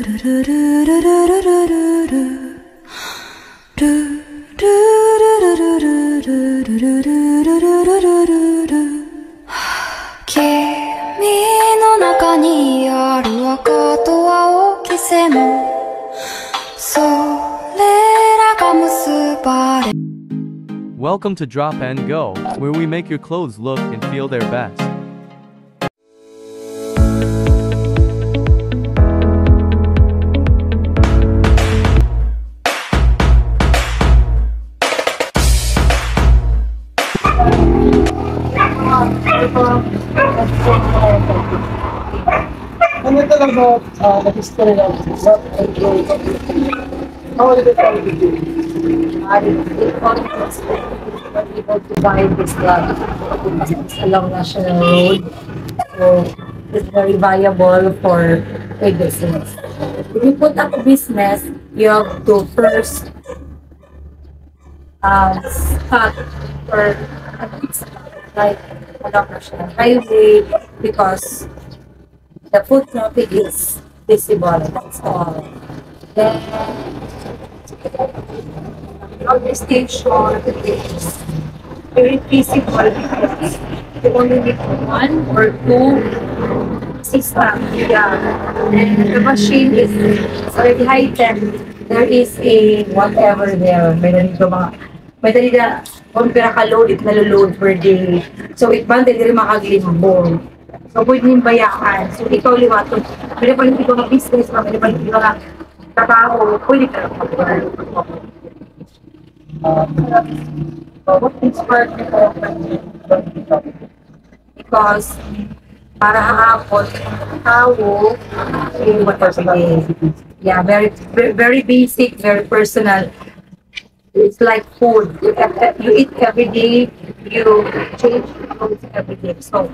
の中にある赤と青き線それらが結ばれ Welcome to Drop and Go, where we make your clothes look and feel their best. Ano talaga the history of Drop and Go? How did it all begin? Able to buy this land because it's along National Road, so it's very viable for a business. If you put up a business, you have to first start for at least like along National Highway because the foot traffic is visible. That's all. Then on the station is very feasible because you only need one or two systems. Yeah. And the machine is already high tech. There is a whatever there. May dali na kumpira ka load, it naloload per day. So it banded rin makaglimbong. So pwede nyung bayaan. So ikaw liwato. Pwede pa rin ikaw na business, pwede pa rin ikaw na trabaho, pwede ka na What inspired you to open? because para hahapon tao what yeah, very basic, very personal. It's like food. You eat every day, you change clothes every day. So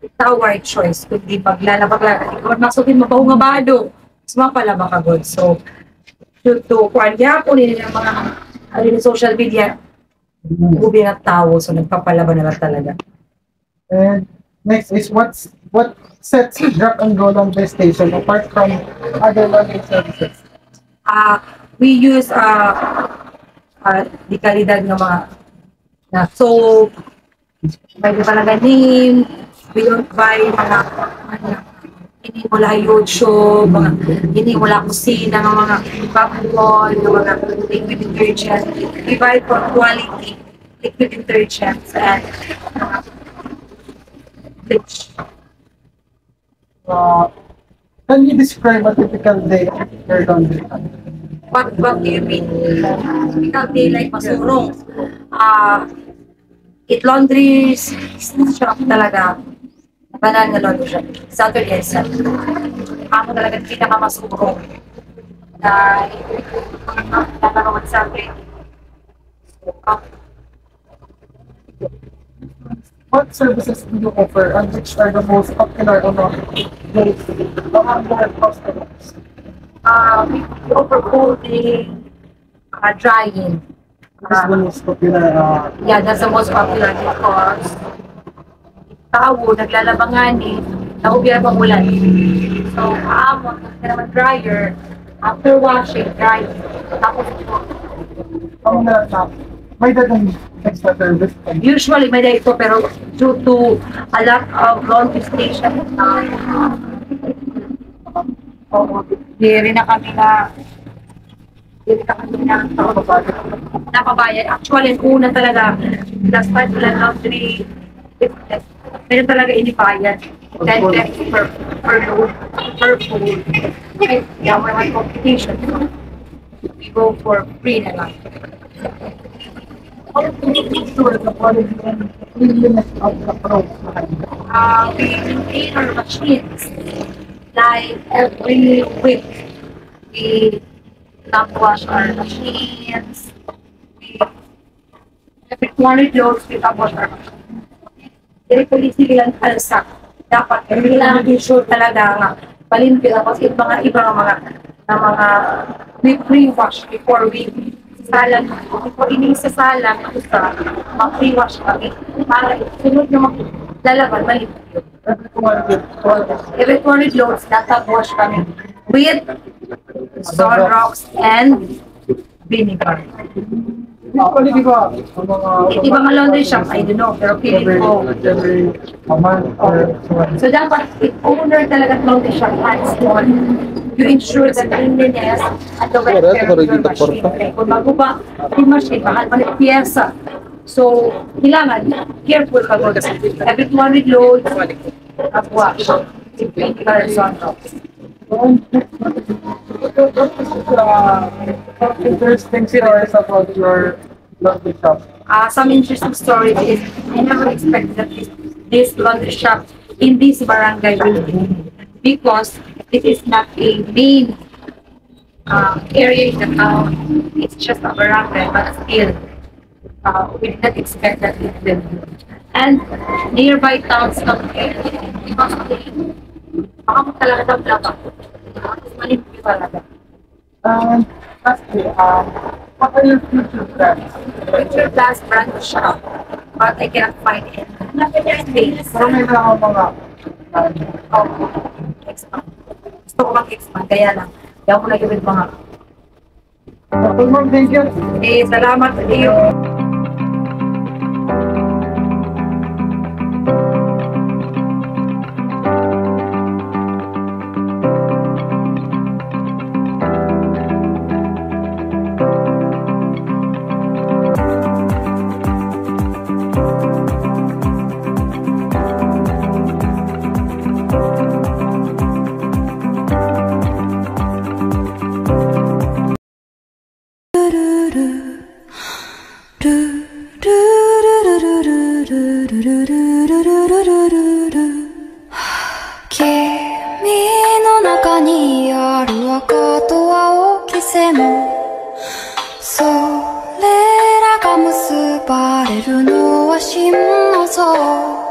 it's our choice. Kung di maglalabag-lalabag, kung masukin mabahong-abado, mas mapalaba ka good. So to kwan po nila ng mga social media, ubi na tao, so nagpapalaban na lang talaga. And next is what sets Drop and Go laundry station apart from other laundry services? We use di kalidad ng mga na soap, may di talaga name, we don't buy mga hindi mula yocho, hindi mula kusina, mga papol, mga liquid detergent. We buy for quality liquid detergents and bleach. Can you describe a typical day at your laundry? What do you mean? Typical day like masurong. It laundry shop talaga. Banal na laundry shop. Saturday and Sunday. Ako talaga pinakamasurong. Dahil nakaroon sa akin. What services do you offer and which are the most popular among your customers? We offer folding, drying. This is the most popular. Yeah, that's the most popular because tao, naglalabangan naubiyar pang ulan. So, kaamon, kasi naman dryer, after washing, drying. Tapos ito. May dagang extra service. Usually, may day ito, pero due to a lot of laundry stations, di rin na kami napabayad. Actually, una talaga, last time lang laundry business, meron talaga inibayad. 10 pesos per load, per food. Okay, yeah, we're on competition. We go for free na lang. How do you ensure the quality and cleanliness of the products? We maintain our machines like every week. We top wash our machines. Every 200 loads, we top wash our machines. Very policy lang alsak. Dapat, kailangan i-sure talaga nga palimpyo tapos ibang mga we pre-wash before we salang, before inisasalang sa mag-pre-wash kami para sunod na maglalaban, malimpyo. Every 200 loads, natag-wash kami. with salt rocks and vinegar. Actually, di ba, ang mga... Ibang laundry shop, I don't know, pero feeling ko. Every a month or So dapat, if owner talaga ng laundry shop hands on, you ensure the cleanliness at the welfare of your machine. Kung bago ba yung machine, bakit mali piyesa. So, kailangan, careful ka mo. Every 200 loads, wash. Vinegar and salt rocks. interesting stories about your laundry shop. Some interesting stories is I never expected that this laundry shop in this barangay will boom because this is not a main area in the town. It's just a barangay, but still we did not expect that it will boom. And nearby towns come here because baka mo talaga daw plaka. Manipis talaga. Lastly, what are your future plans? Future plans brand shop, but I cannot find it. Space. Pero may mga Expand. Gusto ko mag-expand, kaya lang. Hindi ako nag-ibig mga. Okay, ma'am, thank you. Salamat sa iyo. So